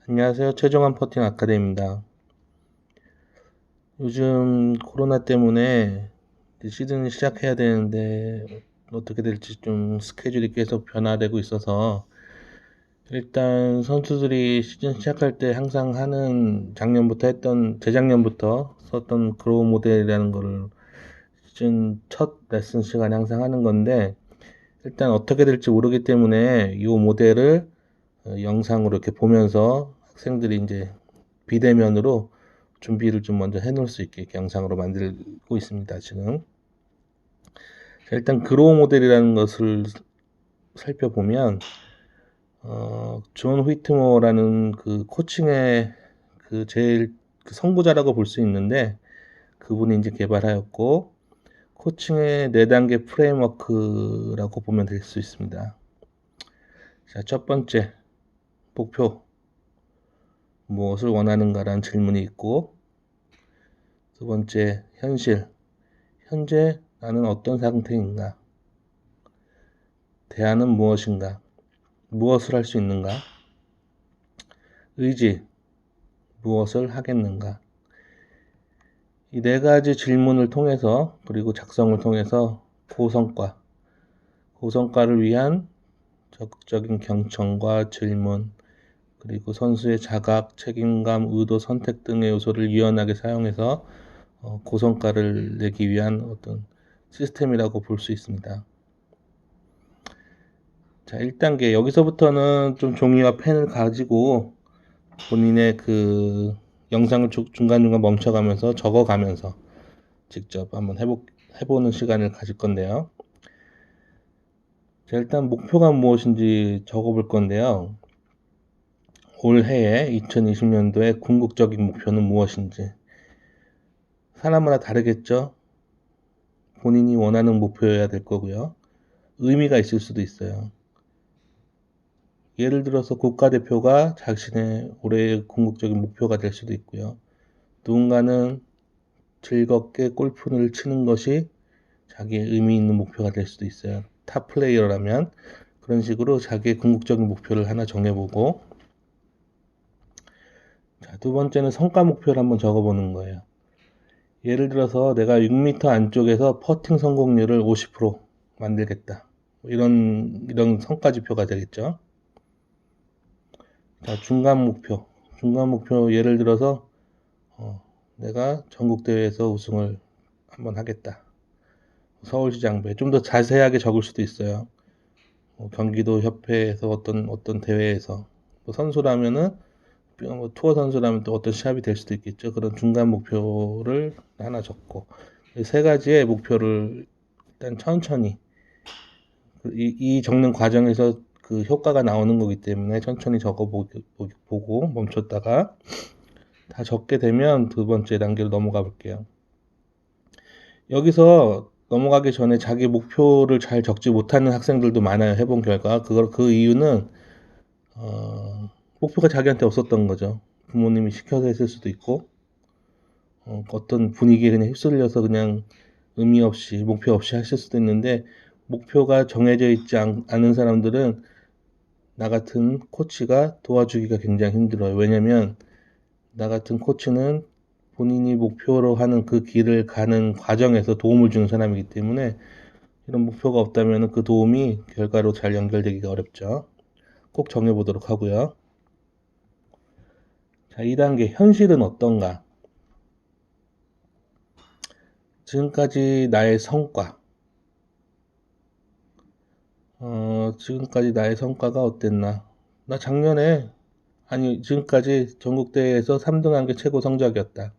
안녕하세요. 최종환 퍼팅 아카데미입니다. 요즘 코로나 때문에 이제 시즌을 시작해야 되는데 어떻게 될지 좀 스케줄이 계속 변화되고 있어서 일단 선수들이 시즌 시작할 때 항상 하는 재작년부터 썼던 그로우 모델이라는 거를 시즌 첫 레슨 시간에 항상 하는 건데 일단 어떻게 될지 모르기 때문에 이 모델을 영상으로 이렇게 보면서 학생들이 이제 비대면으로 준비를 좀 먼저 해놓을 수 있게 이렇게 영상으로 만들고 있습니다, 지금. 자, 일단 그로우 모델이라는 것을 살펴보면, 존 휘트모어라는 그 코칭의 그 제일 그 선구자라고 볼 수 있는데, 그분이 이제 개발하였고, 코칭의 4단계 프레임워크라고 보면 될 수 있습니다. 자, 첫 번째, 목표. 무엇을 원하는가라는 질문이 있고, 두 번째, 현실. 현재 나는 어떤 상태인가? 대안은 무엇인가? 무엇을 할 수 있는가? 의지, 무엇을 하겠는가? 이 4가지 질문을 통해서, 그리고 작성을 통해서 고성과를 위한 적극적인 경청과 질문, 그리고 선수의 자각, 책임감, 의도, 선택 등의 요소를 유연하게 사용해서 고성과를 내기 위한 어떤 시스템이라고 볼 수 있습니다. 자, 1단계. 여기서부터는 좀 종이와 펜을 가지고 본인의 그 영상을 중간중간 멈춰가면서 적어가면서 직접 한번 해보는 시간을 가질 건데요. 자, 일단 목표가 무엇인지 적어볼 건데요. 올해에 2020년도에 궁극적인 목표는 무엇인지. 사람마다 다르겠죠? 본인이 원하는 목표여야 될 거고요. 의미가 있을 수도 있어요. 예를 들어서 국가대표가 자신의 올해의 궁극적인 목표가 될 수도 있고요. 누군가는 즐겁게 골프를 치는 것이 자기의 의미 있는 목표가 될 수도 있어요. 탑 플레이어라면 그런 식으로 자기의 궁극적인 목표를 하나 정해보고, 자, 두 번째는 성과 목표를 한번 적어보는 거예요. 예를 들어서 내가 6m 안쪽에서 퍼팅 성공률을 50% 만들겠다. 이런 성과 지표가 되겠죠. 자, 중간 목표 예를 들어서 내가 전국 대회에서 우승을 한번 하겠다. 서울시장배 좀 더 자세하게 적을 수도 있어요. 경기도 협회에서 어떤 대회에서 선수라면은 투어 선수라면 또 어떤 시합이 될 수도 있겠죠. 그런 중간 목표를 하나 적고 세 가지의 목표를 일단 천천히 이 적는 과정에서 그 효과가 나오는 거기 때문에 천천히 보고 멈췄다가 다 적게 되면 두 번째 단계로 넘어가 볼게요. 여기서 넘어가기 전에 자기 목표를 잘 적지 못하는 학생들도 많아요. 해본 결과 그 이유는 목표가 자기한테 없었던 거죠. 부모님이 시켜서 했을 수도 있고 어떤 분위기에 그냥 휩쓸려서 그냥 의미 없이 목표 없이 하실 수도 있는데 목표가 정해져 있지 않은 사람들은 나 같은 코치가 도와주기가 굉장히 힘들어요. 왜냐면 나 같은 코치는 본인이 목표로 하는 그 길을 가는 과정에서 도움을 주는 사람이기 때문에 이런 목표가 없다면 그 도움이 결과로 잘 연결되기가 어렵죠. 꼭 정해보도록 하고요. 자, 2단계 현실은 어떤가? 지금까지 나의 성과 지금까지 나의 성과가 어땠나? 나 작년에 지금까지 전국대회에서 3등한 게 최고 성적이었다.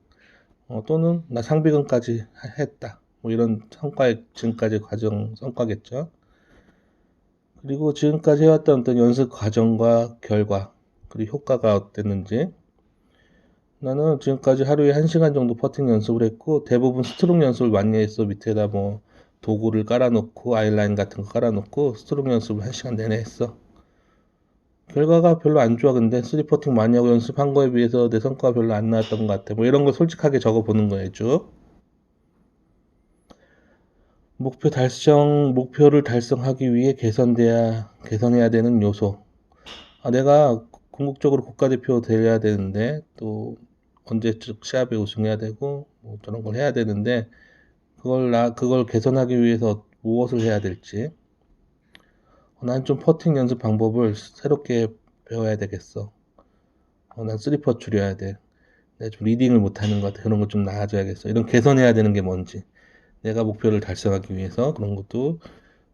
또는 나 상비군까지 했다. 뭐 이런 성과의 지금까지 과정 성과겠죠. 그리고 지금까지 해왔던 어떤 연습 과정과 결과 그리고 효과가 어땠는지. 나는 지금까지 하루에 1시간 정도 퍼팅 연습을 했고 대부분 스트로크 연습을 많이 했어. 밑에다 뭐 도구를 깔아놓고 아이라인 같은 거 깔아놓고 스트로크 연습을 1시간 내내 했어. 결과가 별로 안 좋아. 근데 3퍼팅 많이 하고 연습한 거에 비해서 내 성과가 별로 안 나왔던 것 같아. 뭐 이런 거 솔직하게 적어보는 거예요, 쭉. 목표를 달성하기 위해 개선해야 되는 요소. 내가 궁극적으로 국가대표 돼야 되는데 또 언제쯤 시합에 우승해야 되고 뭐 저런 걸 해야 되는데 그걸 개선하기 위해서 무엇을 해야 될지 난 좀 퍼팅 연습 방법을 새롭게 배워야 되겠어. 난 쓰리퍼 줄여야 돼. 내가 좀 리딩을 못하는 것 같아. 그런 거 좀 나아져야겠어. 이런 개선해야 되는 게 뭔지. 내가 목표를 달성하기 위해서 그런 것도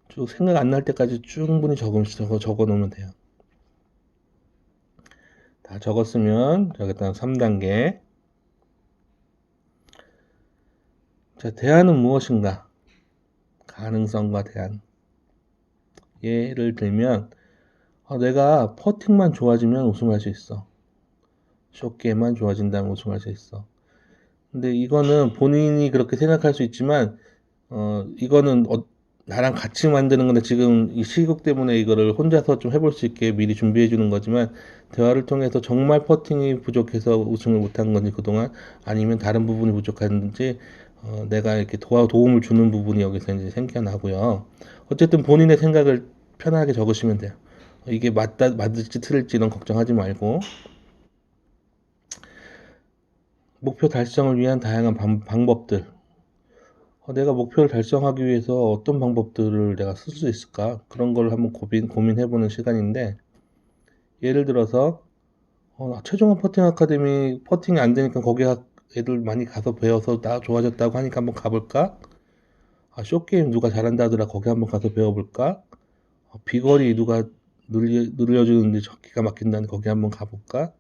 쭉 생각 안 날 때까지 충분히 적어 놓으면 돼요. 다 적었으면 여기다 3단계. 자, 대안은 무엇인가? 가능성과 대안. 예를 들면 내가 퍼팅만 좋아지면 우승할 수 있어. 숏게임만 좋아진다면 우승할 수 있어. 근데 이거는 본인이 그렇게 생각할 수 있지만 이거는 나랑 같이 만드는 건데 지금 이 시국 때문에 이거를 혼자서 좀 해볼 수 있게 미리 준비해 주는 거지만 대화를 통해서 정말 퍼팅이 부족해서 우승을 못한 건지 그동안 아니면 다른 부분이 부족한지 내가 이렇게 도움을 주는 부분이 여기서 이제 생겨나고요. 어쨌든 본인의 생각을 편하게 적으시면 돼요. 이게 맞을지 틀릴지 이런 걱정하지 말고 목표 달성을 위한 다양한 방법들 내가 목표를 달성하기 위해서 어떤 방법들을 내가 쓸 수 있을까? 그런 걸 한번 고민해보는 시간인데, 예를 들어서, 최종원 퍼팅 아카데미 퍼팅이 안 되니까 거기 애들 많이 가서 배워서 나 좋아졌다고 하니까 한번 가볼까? 숏게임 누가 잘한다더라 거기 한번 가서 배워볼까? 비거리 누가 늘려주는데 기가 막힌다는 거기 한번 가볼까?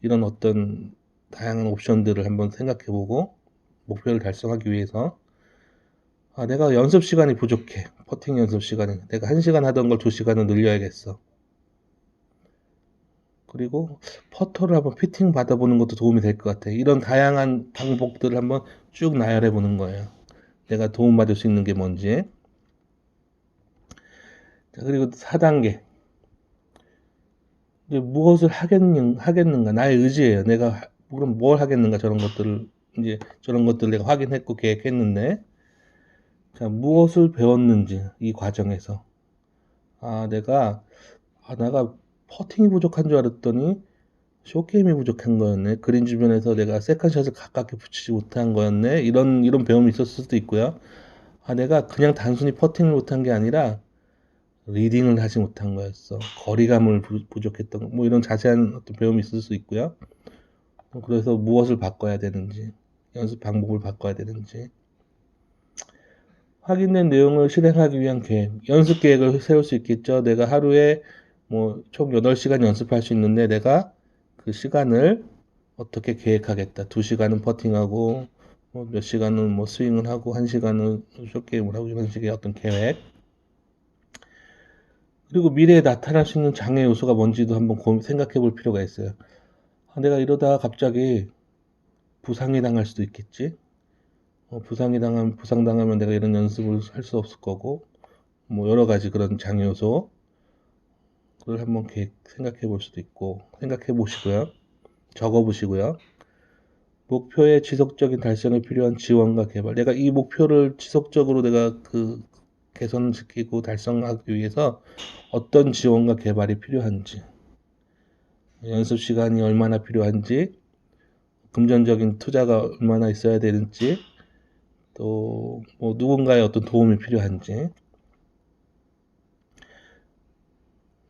이런 어떤 다양한 옵션들을 한번 생각해보고, 목표를 달성하기 위해서 내가 연습 시간이 부족해. 퍼팅 연습 시간이. 내가 1시간 하던 걸 2시간은 늘려야겠어. 그리고 퍼터를 한번 피팅 받아보는 것도 도움이 될 것 같아. 이런 다양한 방법들을 한번 쭉 나열해 보는 거예요. 내가 도움받을 수 있는 게 뭔지. 자, 그리고 4단계. 이제 무엇을 하겠는가. 나의 의지예요. 내가 그럼 뭘 하겠는가. 저런 것들을 내가 확인했고 계획했는데. 자, 무엇을 배웠는지, 이 과정에서. 내가 퍼팅이 부족한 줄 알았더니 숏게임이 부족한 거였네. 그린 주변에서 내가 세컨샷을 가깝게 붙이지 못한 거였네. 이런 배움이 있었을 수도 있고요. 내가 그냥 단순히 퍼팅을 못한 게 아니라 리딩을 하지 못한 거였어. 거리감을 부족했던 거. 뭐 이런 자세한 어떤 배움이 있을 수 있고요. 그래서 무엇을 바꿔야 되는지, 연습 방법을 바꿔야 되는지. 확인된 내용을 실행하기 위한 계획, 연습 계획을 세울 수 있겠죠. 내가 하루에 뭐 총 8시간 연습할 수 있는데 내가 그 시간을 어떻게 계획하겠다. 2시간은 퍼팅하고 몇 시간은 뭐 스윙을 하고 1시간은 숏게임을 하고 이런 식의 어떤 계획. 그리고 미래에 나타날 수 있는 장애 요소가 뭔지도 한번 생각해 볼 필요가 있어요. 내가 이러다가 갑자기 부상이 당할 수도 있겠지. 부상당하면 내가 이런 연습을 할 수 없을 거고, 뭐 여러 가지 그런 장애 요소. 그걸 한번 생각해 볼 수도 있고, 생각해 보시고요. 적어 보시고요. 목표의 지속적인 달성에 필요한 지원과 개발. 내가 이 목표를 지속적으로 내가 개선시키고 달성하기 위해서 어떤 지원과 개발이 필요한지, 연습 시간이 얼마나 필요한지, 금전적인 투자가 얼마나 있어야 되는지, 또 뭐 누군가의 어떤 도움이 필요한지.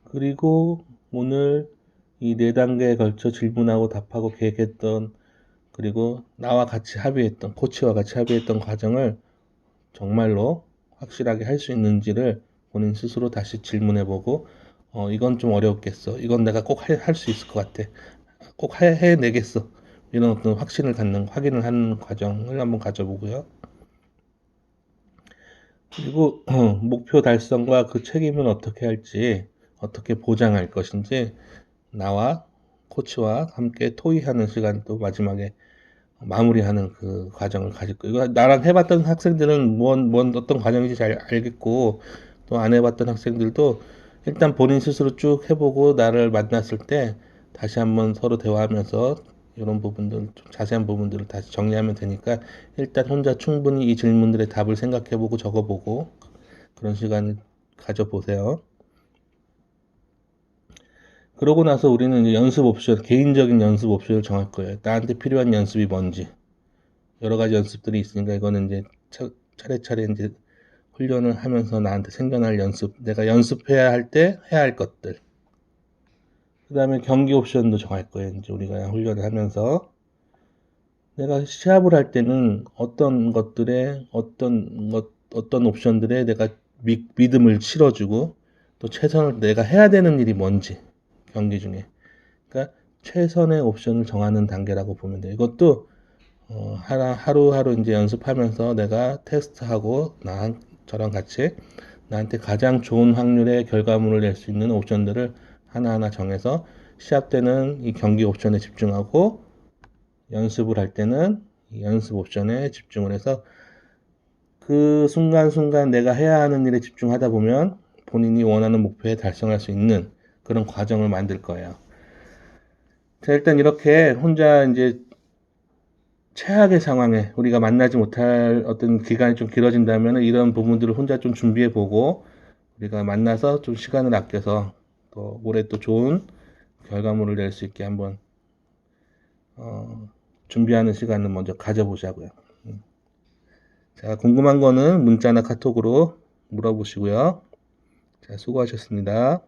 그리고 오늘 이 4단계에 걸쳐 질문하고 답하고 계획했던 그리고 나와 같이 합의했던 코치와 같이 합의했던 과정을 정말로 확실하게 할 수 있는지를 본인 스스로 다시 질문해보고 이건 좀 어렵겠어. 이건 내가 꼭 할 수 있을 것 같아. 꼭 해내겠어. 이런 어떤 확인을 하는 과정을 한번 가져보고요. 그리고 목표 달성과 그 책임은 어떻게 할지, 어떻게 보장할 것인지 나와 코치와 함께 토의하는 시간 또 마지막에 마무리하는 그 과정을 가질 거예요. 이거 나랑 해봤던 학생들은 뭔 어떤 과정인지 잘 알겠고, 또 안 해봤던 학생들도 일단 본인 스스로 쭉 해보고 나를 만났을 때 다시 한번 서로 대화하면서 이런 부분들, 좀 자세한 부분들을 다시 정리하면 되니까 일단 혼자 충분히 이 질문들의 답을 생각해보고 적어보고 그런 시간을 가져보세요. 그러고 나서 우리는 이제 연습 옵션, 개인적인 연습 옵션을 정할 거예요. 나한테 필요한 연습이 뭔지. 여러 가지 연습들이 있으니까 이거는 이제 차례차례 이제 훈련을 하면서 나한테 생겨날 연습, 내가 연습해야 할 때 해야 할 것들. 그 다음에 경기 옵션도 정할 거예요. 이제 우리가 훈련을 하면서. 내가 시합을 할 때는 어떤 것들에, 어떤 옵션들에 내가 믿음을 실어주고, 또 최선을 내가 해야 되는 일이 뭔지, 경기 중에. 그러니까 최선의 옵션을 정하는 단계라고 보면 돼요. 이것도 하루하루 이제 연습하면서 내가 테스트하고 저랑 같이 나한테 가장 좋은 확률의 결과물을 낼 수 있는 옵션들을 하나하나 정해서 시합 때는 이 경기 옵션에 집중하고 연습을 할 때는 이 연습 옵션에 집중을 해서 그 순간순간 내가 해야 하는 일에 집중하다 보면 본인이 원하는 목표에 달성할 수 있는 그런 과정을 만들 거예요. 자, 일단 이렇게 혼자 이제 최악의 상황에 우리가 만나지 못할 어떤 기간이 좀 길어진다면 이런 부분들을 혼자 좀 준비해 보고 우리가 만나서 좀 시간을 아껴서 또 올해 또 좋은 결과물을 낼 수 있게 한번 준비하는 시간을 먼저 가져보자고요. 자, 궁금한 거는 문자나 카톡으로 물어보시고요. 자, 수고하셨습니다.